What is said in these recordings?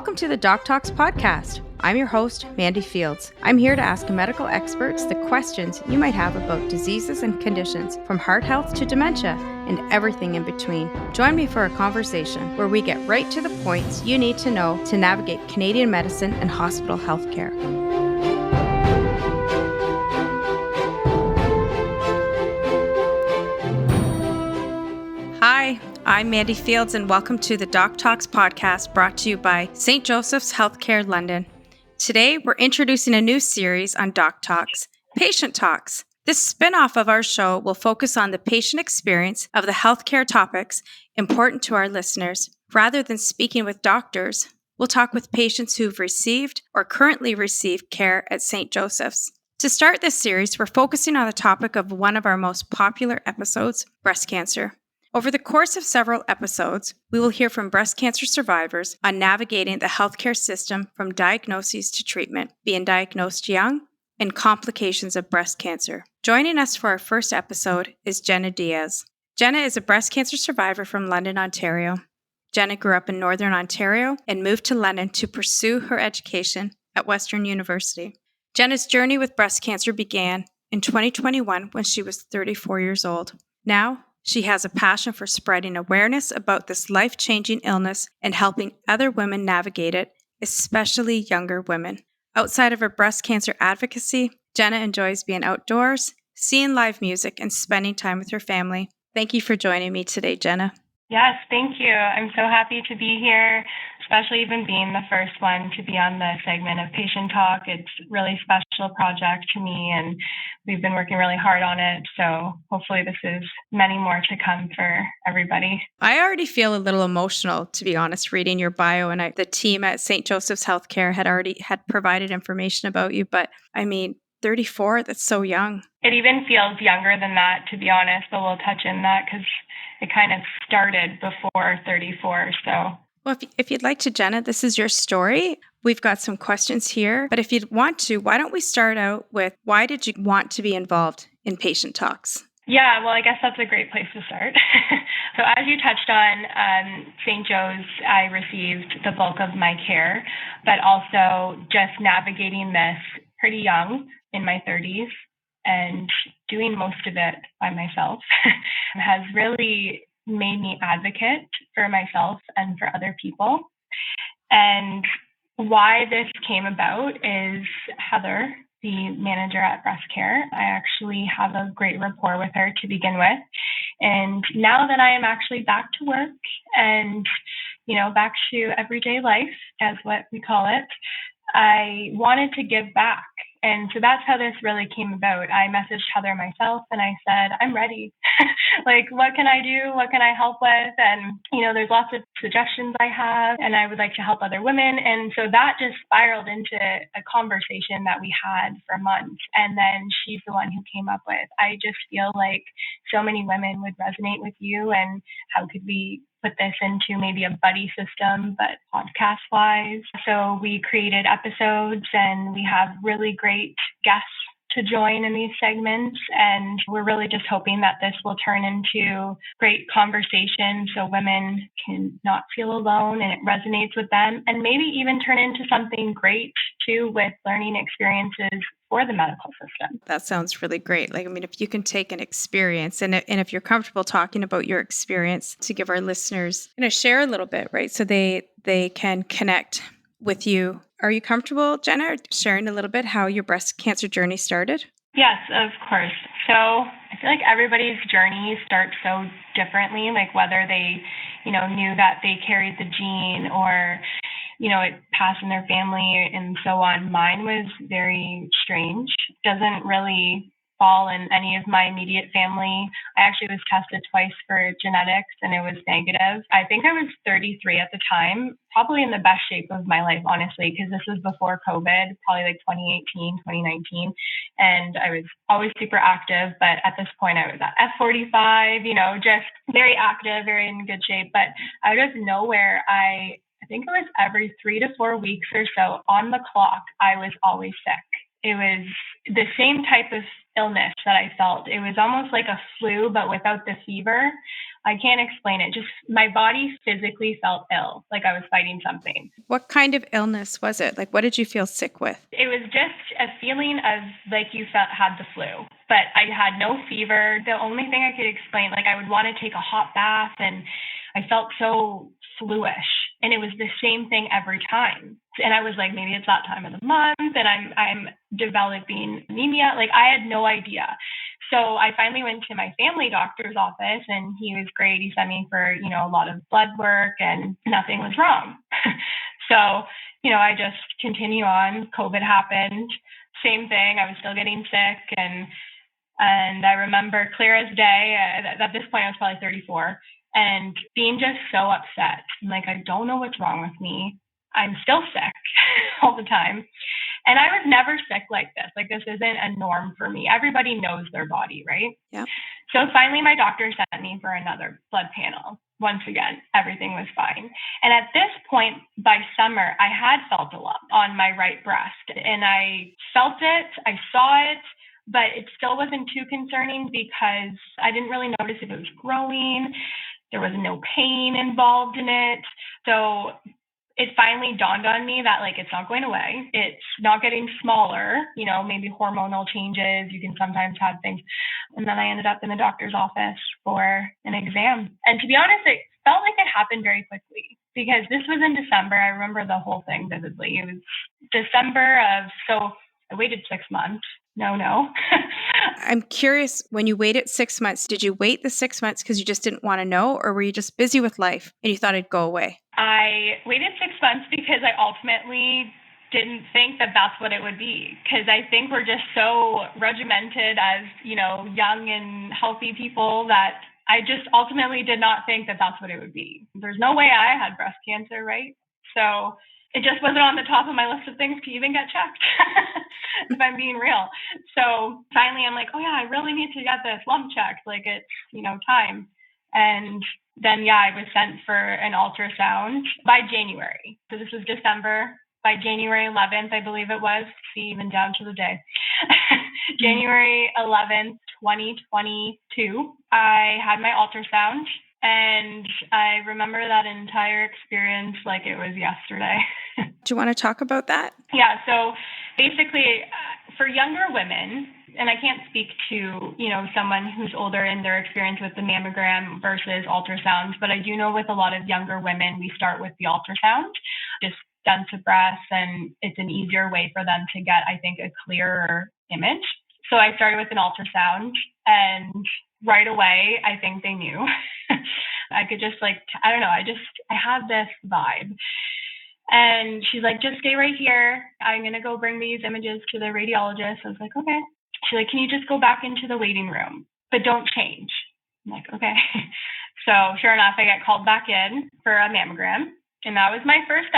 Welcome to the DocTalks Podcast. I'm your host, Mandi Fields. I'm here to ask medical experts the questions you might have about diseases and conditions, from heart health to dementia and everything in between. Join me for a conversation where we get right to the points you need to know to navigate Canadian medicine and hospital healthcare. Hi, I'm Mandi Fields, and welcome to the DocTalks Podcast, brought to you by St. Joseph's Healthcare London. Today, we're introducing a new series on DocTalks, PatientTalks. This spin-off of our show will focus on the patient experience of the healthcare topics important to our listeners. Rather than speaking with doctors, we'll talk with patients who've received or currently receive care at St. Joseph's. To start this series, we're focusing on the topic of one of our most popular episodes, breast cancer. Over the course of several episodes, we will hear from breast cancer survivors on navigating the healthcare system from diagnoses to treatment, being diagnosed young, and complications of breast cancer. Joining us for our first episode is Jenna Dias. Jenna is a breast cancer survivor from London, Ontario. Jenna grew up in Northern Ontario and moved to London to pursue her education at Western University. Jenna's journey with breast cancer began in 2021 when she was 34 years old. Now, she has a passion for spreading awareness about this life-changing illness and helping other women navigate it, especially younger women. Outside of her breast cancer advocacy, Jenna enjoys being outdoors, seeing live music, and spending time with her family. Thank you for joining me today, Jenna. Yes, thank you. I'm so happy to be here, especially even being the first one to be on the segment of Patient Talk. It's a really special project to me, and we've been working really hard on it. So hopefully this is many more to come for everybody. I already feel a little emotional, to be honest, reading your bio, and the team at St. Joseph's Healthcare had provided information about you. But I mean, 34, that's so young. It even feels younger than that, to be honest, but we'll touch in that because it kind of started before 34. So, well, if you'd like to, Jenna, this is your story. We've got some questions here, but if you'd want to, why don't we start out with, why did you want to be involved in Patient Talks? Yeah, well, I guess that's a great place to start. So as you touched on, St. Joe's, I received the bulk of my care, but also just navigating this pretty young in my 30s and doing most of it by myself has really made me advocate for myself and for other people. And why this came about is Heather, the manager at Breast Care. I actually have a great rapport with her to begin with. And now that I am actually back to work and, back to everyday life, as what we call it, I wanted to give back. And so that's how this really came about. I messaged Heather myself and I said, I'm ready. What can I do? What can I help with? And, there's lots of suggestions I have, and I would like to help other women. And so that just spiraled into a conversation that we had for months. And then she's the one who came up with, I just feel like so many women would resonate with you, and how could we put this into maybe a buddy system, but podcast wise. So we created episodes, and we have really great guests to join in these segments. And we're really just hoping that this will turn into great conversation so women can not feel alone and it resonates with them, and maybe even turn into something great too with learning experiences for the medical system. That sounds really great. If you can take an experience and if you're comfortable talking about your experience to give our listeners, share a little bit, right? So they can connect with you. Are you comfortable, Jenna, sharing a little bit how your breast cancer journey started? Yes, of course. So I feel like everybody's journey starts so differently, whether they, knew that they carried the gene or, it passed in their family and so on. Mine was very strange. Doesn't really fall in any of my immediate family. I actually was tested twice for genetics and it was negative. I think I was 33 at the time, probably in the best shape of my life, honestly, because this was before COVID, probably 2018, 2019. And I was always super active, but at this point I was at F45, just very active, very in good shape. But out of nowhere, I think it was every 3 to 4 weeks or so on the clock, I was always sick. It was the same type of illness that I felt. It was almost like a flu, but without the fever. I can't explain it. Just my body physically felt ill, like I was fighting something. What kind of illness was it? Like, what did you feel sick with? It was just a feeling of like you had the flu, but I had no fever. The only thing I could explain, like I would want to take a hot bath and I felt so fluish, and it was the same thing every time. And I was like, maybe it's that time of the month and I'm developing anemia. Like I had no idea. So I finally went to my family doctor's office and he was great. He sent me for, a lot of blood work and nothing was wrong. So, I just continue on. COVID happened. Same thing. I was still getting sick. And I remember clear as day, at this point I was probably 34, and being just so upset. Like, I don't know what's wrong with me. I'm still sick all the time. And I was never sick like this. Like, this isn't a norm for me. Everybody knows their body, right? Yeah. So finally, my doctor sent me for another blood panel. Once again, everything was fine. And at this point, by summer, I had felt a lump on my right breast. And I felt it, I saw it, but it still wasn't too concerning because I didn't really notice if it was growing. There was no pain involved in it. So it finally dawned on me that, like, it's not going away. It's not getting smaller, maybe hormonal changes. You can sometimes have things. And then I ended up in the doctor's office for an exam. And to be honest, it felt like it happened very quickly because this was in December. I remember the whole thing vividly. It was December so I waited 6 months. No. I'm curious, when you waited 6 months, did you wait the 6 months because you just didn't want to know, or were you just busy with life and you thought it'd go away? I waited 6 months because I ultimately didn't think that that's what it would be. Because I think we're just so regimented as, young and healthy people that I just ultimately did not think that that's what it would be. There's no way I had breast cancer, right? So it just wasn't on the top of my list of things to even get checked, if I'm being real. So finally, I'm like, oh yeah, I really need to get this lump checked. Like, it's, time. And then, I was sent for an ultrasound by January. So this was December. By January 11th, I believe it was, see, even down to the day. January 11th, 2022, I had my ultrasound. And I remember that entire experience like it was yesterday. Do you want to talk about that? Yeah. So basically, for younger women, and I can't speak to, someone who's older in their experience with the mammogram versus ultrasounds, but I do know with a lot of younger women, we start with the ultrasound, just done to breasts, and it's an easier way for them to get, I think, a clearer image. So I started with an ultrasound, and right away, I think they knew. I could just I don't know, I had this vibe. And she's like, just stay right here. I'm going to go bring these images to the radiologist. I was like, okay. She's like, can you just go back into the waiting room, but don't change? I'm like, okay. So sure enough, I get called back in for a mammogram. And that was my first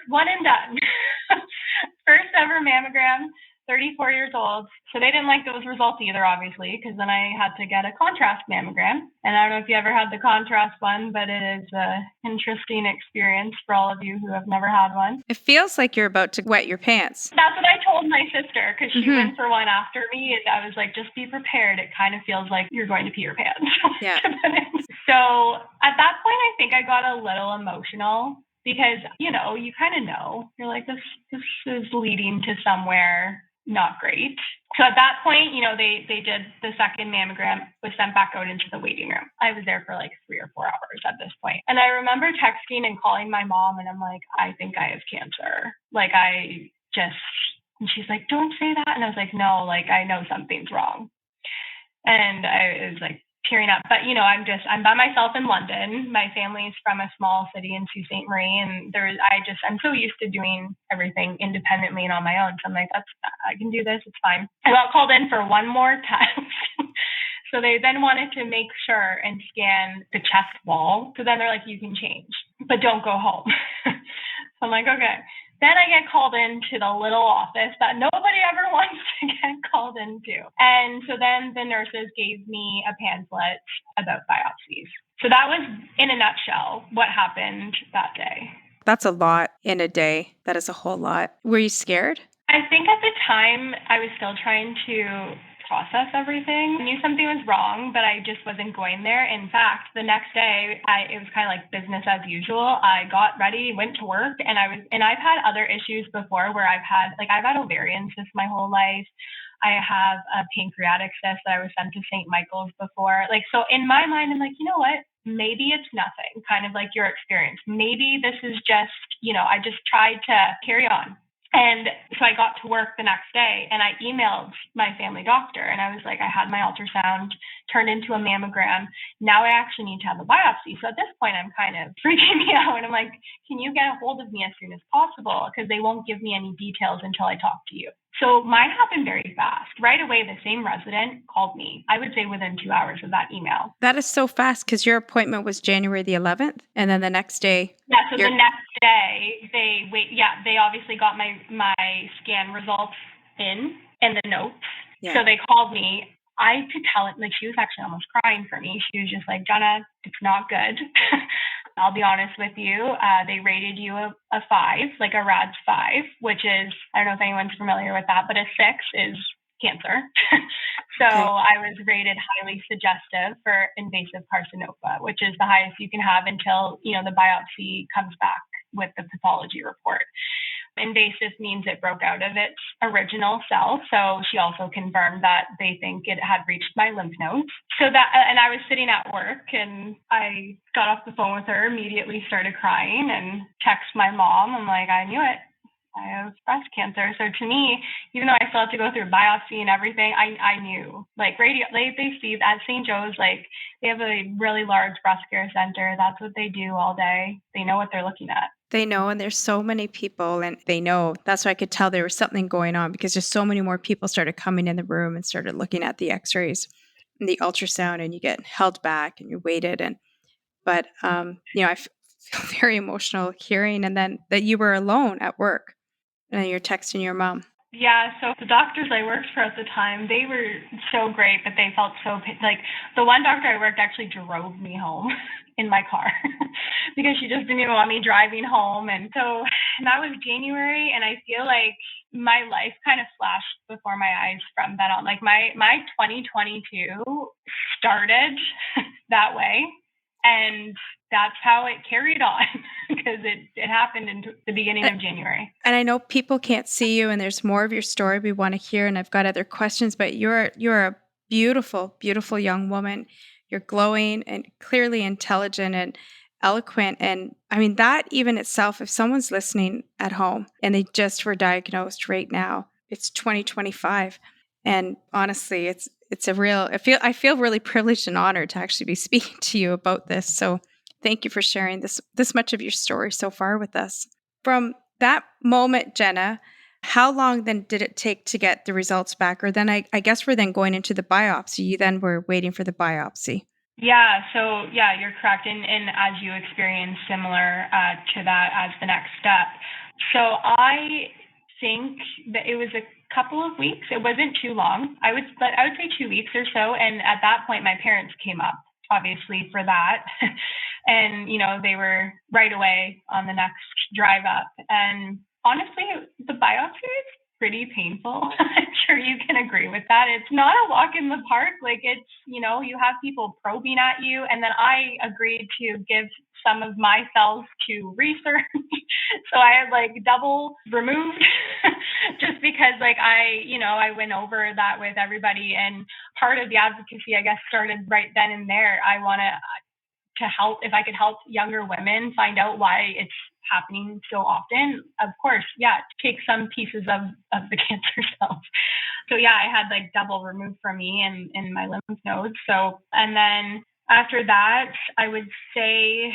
one and done. First ever mammogram, 34 years old. So they didn't like those results either, obviously, because then I had to get a contrast mammogram. And I don't know if you ever had the contrast one, but it is an interesting experience for all of you who have never had one. It feels like you're about to wet your pants. That's what I told my sister, because she went for one after me. And I was like, just be prepared. It kind of feels like you're going to pee your pants. Yeah. So at that point, I think I got a little emotional because, you kind of know. You're like, this is leading to somewhere not great. So at that point, they did the second mammogram, was sent back out into the waiting room. I was there for like 3 or 4 hours at this point. And I remember texting and calling my mom, and I'm like, I think I have cancer. Like, and she's like, don't say that. And I was like, no, I know something's wrong. And I was like, tearing up. But, I'm by myself in London. My family's from a small city in Sault Ste. Marie. And I'm so used to doing everything independently and on my own. So I'm like, I can do this. It's fine. I got called in for one more test. So they then wanted to make sure and scan the chest wall. So then they're like, you can change, but don't go home. So I'm like, okay. Then I get called into the little office that nobody ever wants to get called into. And so then the nurses gave me a pamphlet about biopsies. So that was, in a nutshell, what happened that day. That's a lot in a day. That is a whole lot. Were you scared? I think at the time I was still trying to process everything. I knew something was wrong, but I just wasn't going there. In fact, the next day, it was kind of like business as usual. I got ready, went to work, and I've had other issues before where I've had ovarian cysts my whole life. I have a pancreatic cyst that I was sent to St. Michael's before. So in my mind, I'm like, you know what? Maybe it's nothing, kind of like your experience. Maybe this is just, I just tried to carry on. And so I got to work the next day and I emailed my family doctor and I was like, I had my ultrasound turned into a mammogram. Now I actually need to have a biopsy. So at this point, I'm kind of freaking me out. And I'm like, can you get a hold of me as soon as possible? Because they won't give me any details until I talk to you. So mine happened very fast. Right away, the same resident called me, I would say within 2 hours of that email. That is so fast because your appointment was January the 11th. And then the next day. Yeah, so the next day, they obviously got my scan results in the notes. Yeah. So they called me. I could tell it, she was actually almost crying for me. She was just like, Jenna, it's not good. I'll be honest with you. They rated you a 5, like a RADS 5, which is, I don't know if anyone's familiar with that, but a 6 is cancer. So okay. I was rated highly suggestive for invasive carcinoma, which is the highest you can have until, the biopsy comes back with the pathology report. Invasive means it broke out of its original cell. So she also confirmed that they think it had reached my lymph nodes. And I was sitting at work and I got off the phone with her, immediately started crying and text my mom. I'm like, I knew it. I have breast cancer. So to me, even though I still have to go through biopsy and everything, I knew. They see at St. Joe's, they have a really large breast care center. That's what they do all day. They know what they're looking at. They know, and there's so many people, and they know. That's why I could tell there was something going on because just so many more people started coming in the room and started looking at the x-rays and the ultrasound, and you get held back and you waited. But I feel very emotional hearing, and then that you were alone at work. And you're texting your mom. Yeah, so the doctors I worked for at the time, they were so great, but they felt so, the one doctor I worked actually drove me home in my car because she just didn't even want me driving home. And that was January, and I feel like my life kind of flashed before my eyes from then on. My 2022 started that way. And that's how it carried on because it happened in the beginning of January. And I know people can't see you and there's more of your story we want to hear. And I've got other questions, but you're a beautiful, beautiful young woman. You're glowing and clearly intelligent and eloquent. And I mean, that even itself, if someone's listening at home and they just were diagnosed right now, it's 2025. And honestly, I feel really privileged and honored to actually be speaking to you about this. So thank you for sharing this much of your story so far with us. From that moment, Jenna, how long then did it take to get the results back? Or then I guess we're then going into the biopsy. You then were waiting for the biopsy. Yeah, so you're correct. And as you experienced similar to that as the next step. So I think that it was a couple of weeks. It wasn't too long. I would say 2 weeks or so. And at that point, my parents came up, obviously, for that. And, they were right away on the next drive up. And honestly, the biopsy is pretty painful. I'm sure you can agree with that. It's not a walk in the park. It's, you have people probing at you. And then I agreed to give some of my cells to research. So I had double removed just because I went over that with everybody. And part of the advocacy, I guess, started right then and there. I want to help, if I could help younger women find out why it's happening so often. Of course, take some pieces of the cancer cells. So I had double removed from me in my lymph nodes. So, and then after that, I would say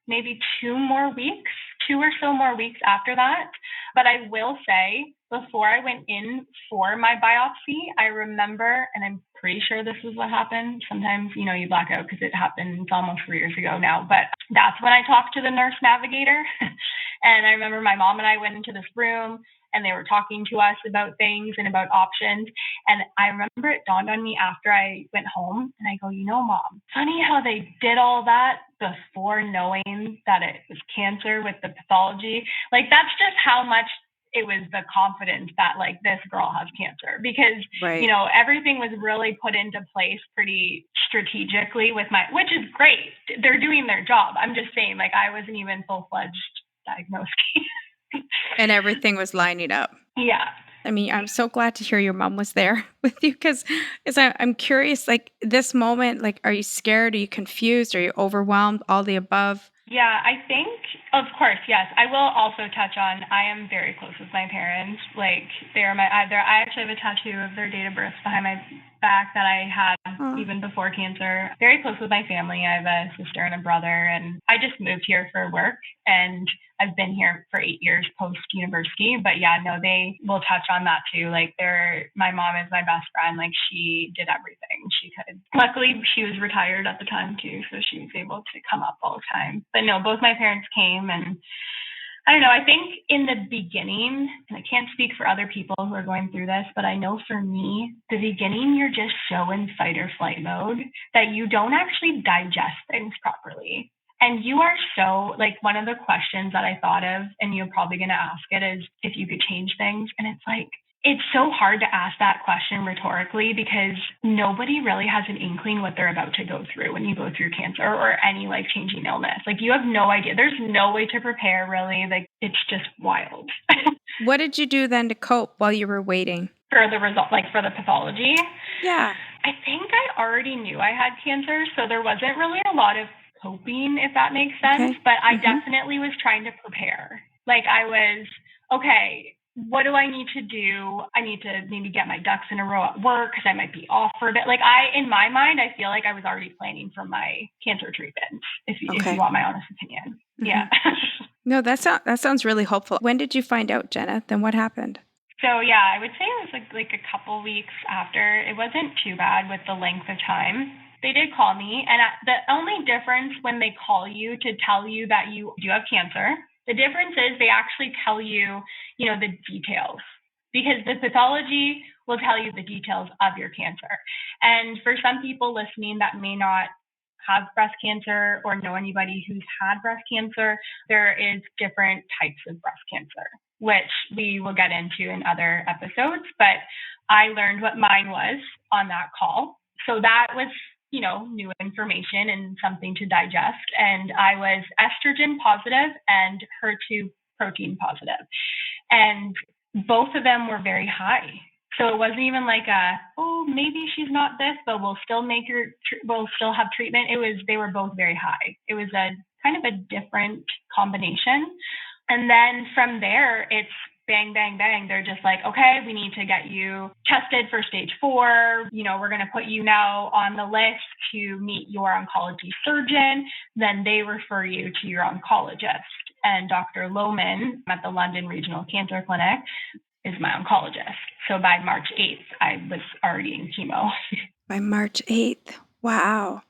maybe 2 or so more weeks after that. But I will say, before I went in for my biopsy, I remember, and I'm pretty sure this is what happened. Sometimes, you black out because it happened almost 3 years ago now. But that's when I talked to the nurse navigator. And I remember my mom and I went into this room and they were talking to us about things and about options. And I remember it dawned on me after I went home and I go, Mom, funny how they did all that before knowing that it was cancer with the pathology. That's just how much it was the confidence that like this girl has cancer, because, Right. you know, everything was really put into place pretty strategically with which is great. They're doing their job. I'm just saying, like, I wasn't even full-fledged diagnosed. And everything was lining up. Yeah. I mean, I'm so glad to hear your mom was there with you because I'm curious, like this moment, like, are you scared? Are you confused? Are you overwhelmed? All the above? Yeah, I think, of course, yes. I will also touch on, I am very close with my parents. Like, I actually have a tattoo of their date of birth behind my back that I had even before cancer. Very close with my family. I have a sister and a brother, and I just moved here for work, and I've been here for 8 years post-university. But yeah, no, they will touch on that too. Like, my mom is my best friend. Like, she did everything she could. Luckily, she was retired at the time too, so she was able to come up all the time. But no, both my parents came, and I don't know, I think in the beginning, and I can't speak for other people who are going through this, but I know for me, the beginning, you're just so in fight or flight mode that you don't actually digest things properly. And you are so, like, one of the questions that I thought of, and you're probably going to ask it, is if you could change things. And it's like, it's so hard to ask that question rhetorically because nobody really has an inkling what they're about to go through when you go through cancer or any life-changing illness. Like, you have no idea. There's no way to prepare, really. Like, it's just wild. What did you do then to cope while you were waiting? For the result, like for the pathology? Yeah. I think I already knew I had cancer, so there wasn't really a lot of coping, if that makes sense. Okay. But I definitely was trying to prepare. Like, I was, okay, what do I need to do? I need to maybe get my ducks in a row at work because I might be off for a bit. Like, in my mind, I feel like I was already planning for my cancer treatment, if you want my honest opinion. Yeah. No, that sounds really hopeful. When did you find out, Jenna? Then what happened? So yeah, I would say it was like a couple weeks after. It wasn't too bad with the length of time. They did call me, and the only difference when they call you to tell you that you do have cancer, the difference is they actually tell you, the details, because the pathology will tell you the details of your cancer. And for some people listening that may not have breast cancer or know anybody who's had breast cancer, there is different types of breast cancer, which we will get into in other episodes. But I learned what mine was on that call. So that was, new information and something to digest. And I was estrogen positive and HER2 protein positive. And both of them were very high. So it wasn't even like maybe she's not this, but we'll still have treatment. They were both very high. It was a kind of a different combination. And then from there, it's bang, bang, bang. They're just like, okay, we need to get you tested for stage 4. We're going to put you now on the list to meet your oncology surgeon. Then they refer you to your oncologist. And Dr. Lohman at the London Regional Cancer Clinic is my oncologist. So by March 8th, I was already in chemo. By March 8th. Wow.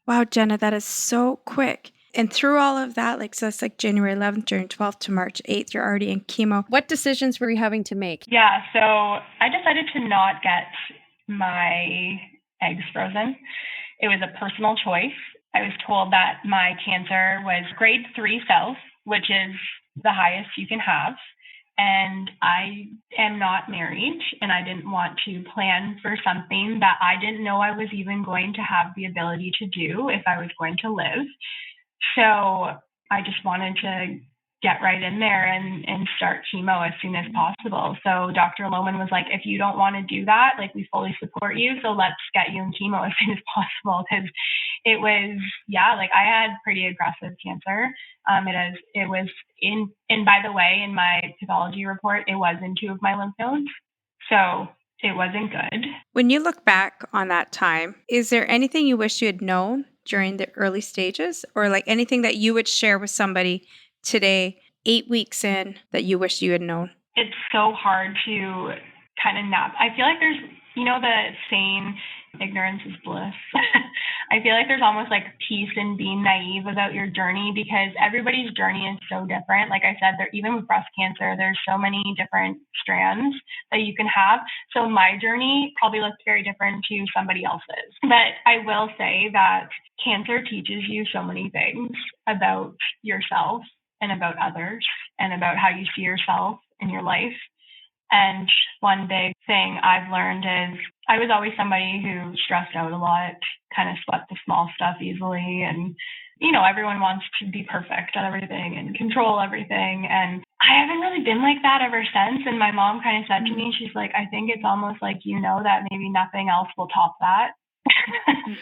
Wow, Jenna, that is so quick. And through all of that, so it's like January 11th, June 12th to March 8th, you're already in chemo. What decisions were you having to make? Yeah, so I decided to not get my eggs frozen. It was a personal choice. I was told that my cancer was grade 3 cells, which is the highest you can have. And I am not married, and I didn't want to plan for something that I didn't know I was even going to have the ability to do if I was going to live. So I just wanted to get right in there and start chemo as soon as possible. So Dr. Lohman was like, if you don't want to do that, like, we fully support you. So let's get you in chemo as soon as possible. Because it was, I had pretty aggressive cancer. It was and by the way, in my pathology report, it was in 2 of my lymph nodes. So it wasn't good. When you look back on that time, is there anything you wish you had known during the early stages, or like anything that you would share with somebody today, 8 weeks in, that you wish you had known? It's so hard to kind of I feel like there's, the saying, ignorance is bliss. I feel like there's almost like peace in being naive about your journey, because everybody's journey is so different. Like I said, even with breast cancer, there's so many different strands that you can have. So my journey probably looks very different to somebody else's. But I will say that cancer teaches you so many things about yourself and about others and about how you see yourself in your life. And one big thing I've learned is I was always somebody who stressed out a lot, kind of swept the small stuff easily. And, everyone wants to be perfect at everything and control everything. And I haven't really been like that ever since. And my mom kind of said to me, she's like, I think it's almost like, that maybe nothing else will top that.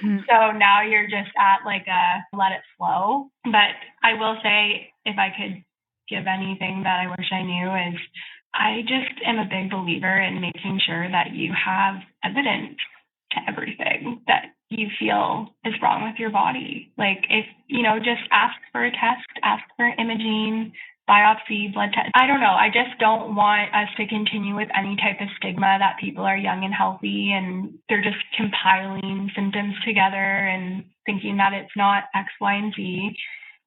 So now you're just at like a let it flow. But I will say, if I could give anything that I wish I knew, is I just am a big believer in making sure that you have evidence to everything that you feel is wrong with your body. Like if, just ask for a test, ask for imaging, biopsy, blood test. I don't know. I just don't want us to continue with any type of stigma that people are young and healthy and they're just compiling symptoms together and thinking that it's not X, Y, and Z.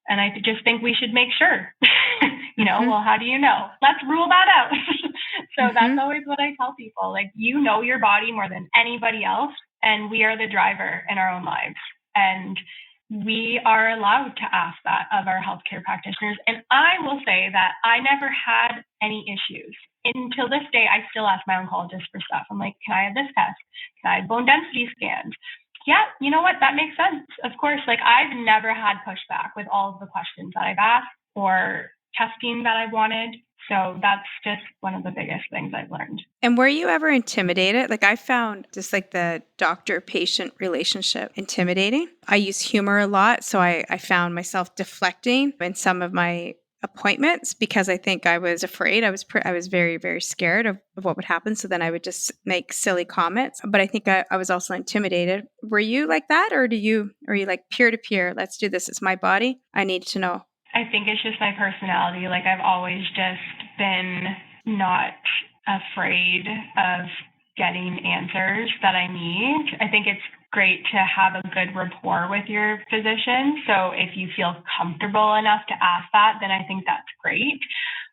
And I just think we should make sure, well, how do you know? Let's rule that out. So that's always what I tell people. Like, your body more than anybody else, and we are the driver in our own lives. And we are allowed to ask that of our healthcare practitioners. And I will say that I never had any issues. Until this day, I still ask my oncologist for stuff. I'm like, can I have this test? Can I have bone density scans? Yeah, you know what? That makes sense. Of course, like I've never had pushback with all of the questions that I've asked or testing that I've wanted. So that's just one of the biggest things I've learned. And were you ever intimidated? Like I found just like the doctor-patient relationship intimidating. I use humor a lot. So I found myself deflecting in some of my appointments because I think I was afraid. I was very, very scared of what would happen. So then I would just make silly comments. But I think I was also intimidated. Were you like that? Or are you like peer to peer? Let's do this. It's my body. I need to know. I think it's just my personality. Like I've always just been not afraid of getting answers that I need. I think it's great to have a good rapport with your physician. So if you feel comfortable enough to ask that, then I think that's great.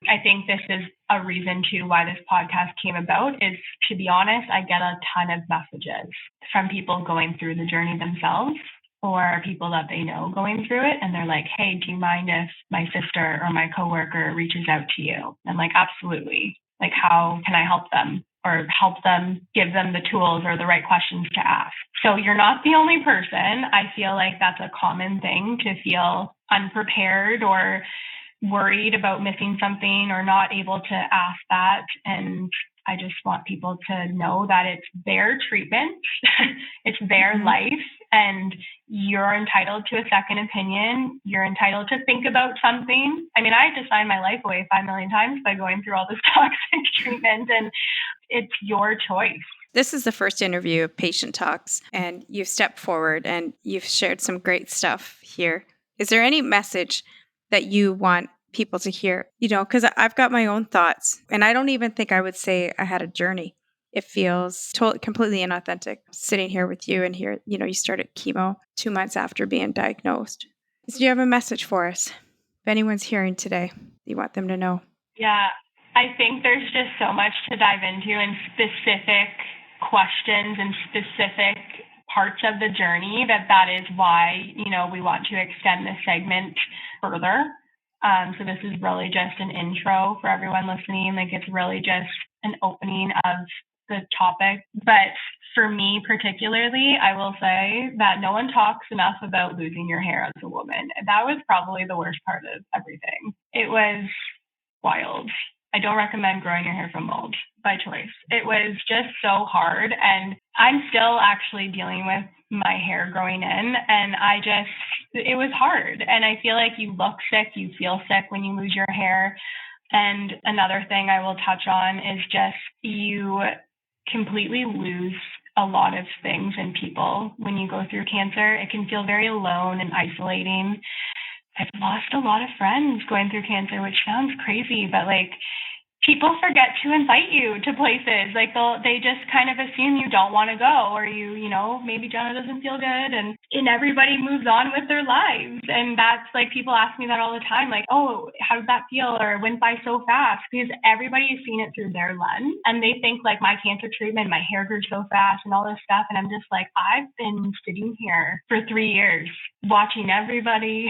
I think this is a reason too why this podcast came about is, to be honest, I get a ton of messages from people going through the journey themselves or people that they know going through it. And they're like, hey, do you mind if my sister or my coworker reaches out to you? I'm like, absolutely. Like, how can I help them or help them, give them the tools or the right questions to ask? So you're not the only person. I feel like that's a common thing to feel unprepared or worried about missing something or not able to ask that. And I just want people to know that it's their treatment, it's their life, and you're entitled to a second opinion. You're entitled to think about something. I mean, I had to sign my life away 5 million times by going through all this toxic treatment, and it's your choice. This is the first interview of Patient Talks, and you've stepped forward and you've shared some great stuff here. Is there any message that you want people to hear? Because I've got my own thoughts, and I don't even think I would say I had a journey. It feels completely inauthentic sitting here with you and here, you started chemo 2 months after being diagnosed. So do you have a message for us? If anyone's hearing today, you want them to know? Yeah, I think there's just so much to dive into and specific questions and specific parts of the journey that is why, we want to extend this segment further. So this is really just an intro for everyone listening. Like it's really just an opening of the topic. But for me particularly, I will say that no one talks enough about losing your hair as a woman. That was probably the worst part of everything. It was wild. I don't recommend growing your hair from mold by choice. It was just so hard. And I'm still actually dealing with my hair growing in. And it was hard. And I feel like you look sick, you feel sick when you lose your hair. And another thing I will touch on is just you completely lose a lot of things in people when you go through cancer. It can feel very alone and isolating. I've lost a lot of friends going through cancer, which sounds crazy, but like people forget to invite you to places. Like they just kind of assume you don't want to go, or maybe Jenna doesn't feel good, and everybody moves on with their lives. And that's like, people ask me that all the time, like, oh, how did that feel? Or it went by so fast, because everybody has seen it through their lens, and they think like my cancer treatment, my hair grew so fast and all this stuff. And I'm just like, I've been sitting here for 3 years watching everybody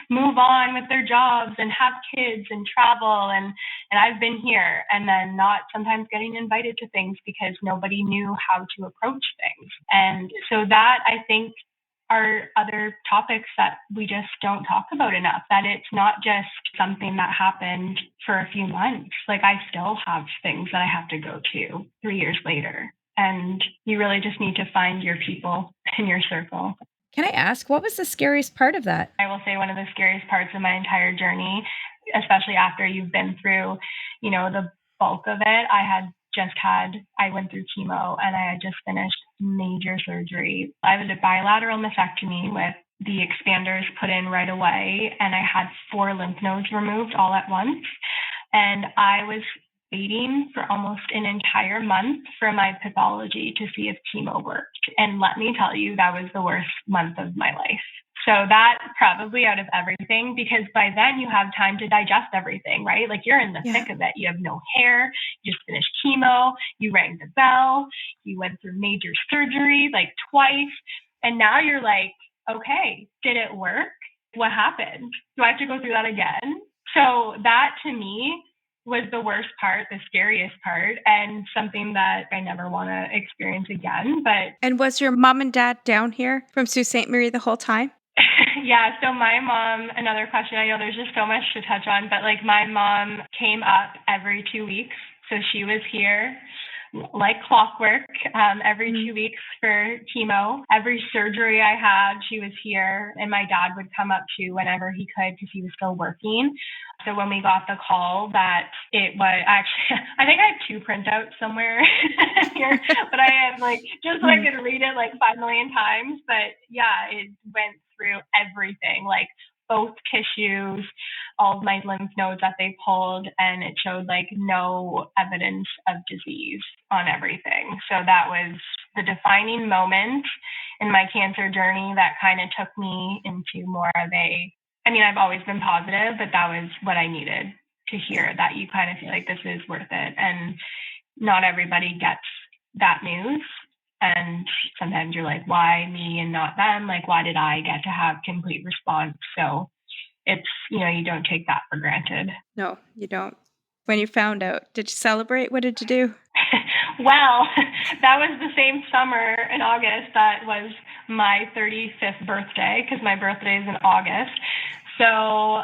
move on with their jobs and have kids and travel. And I've been here and then not sometimes getting invited to things because nobody knew how to approach things. And so that, I think, are other topics that we just don't talk about enough, that it's not just something that happened for a few months. Like, I still have things that I have to go to 3 years later. And you really just need to find your people in your circle. Can I ask, what was the scariest part of that? I will say one of the scariest parts of my entire journey, especially after you've been through, the bulk of it. I went through chemo and I had just finished major surgery. I was a bilateral mastectomy with the expanders put in right away, and I had 4 lymph nodes removed all at once. And I was waiting for almost an entire month for my pathology to see if chemo worked. And let me tell you, that was the worst month of my life. So that probably out of everything, because by then you have time to digest everything, right? Like, you're in the thick of it. You have no hair. You just finished chemo. You rang the bell. You went through major surgery like twice. And now you're like, okay, did it work? What happened? Do I have to go through that again? So that to me was the worst part, the scariest part, and something that I never want to experience again. And was your mom and dad down here from Sault Ste. Marie the whole time? Yeah, so my mom, another question, I know there's just so much to touch on, but like, my mom came up every 2 weeks. So she was here like clockwork every 2 weeks for chemo. Every surgery I had, she was here, and my dad would come up too whenever he could because he was still working. So when we got the call that it was actually, I think I have 2 printouts somewhere here, but I have just so I could read it 5 million times. But yeah, it went through everything, like both tissues, all of my lymph nodes that they pulled, and it showed no evidence of disease on everything. So that was the defining moment in my cancer journey that kind of took me into more of I've always been positive, but that was what I needed to hear, that you kind of feel like this is worth it. And not everybody gets that news. And sometimes you're like, why me and not them? Like, why did I get to have complete response? So it's, you don't take that for granted. No, you don't. When you found out, did you celebrate? What did you do? Well, that was the same summer in August that was my 35th birthday, because my birthday is in August. So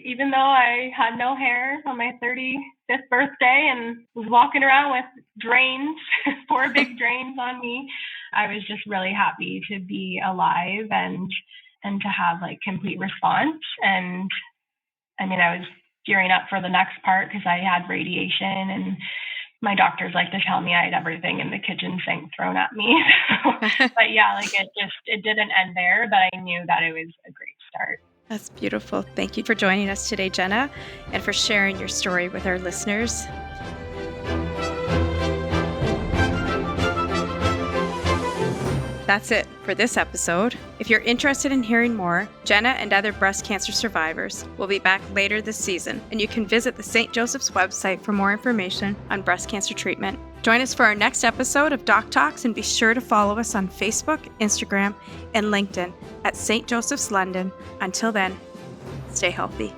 even though I had no hair on my 35th birthday and was walking around with drains, 4 big drains on me, I was just really happy to be alive and to have complete response. And I was gearing up for the next part because I had radiation, and my doctors like to tell me I had everything in the kitchen sink thrown at me. But yeah, it didn't end there, but I knew that it was a great start. That's beautiful. Thank you for joining us today, Jenna, and for sharing your story with our listeners. That's it for this episode. If you're interested in hearing more, Jenna and other breast cancer survivors will be back later this season, and you can visit the St. Joseph's website for more information on breast cancer treatment. Join us for our next episode of DocTalks, and be sure to follow us on Facebook, Instagram, and LinkedIn at St. Joseph's London. Until then, stay healthy.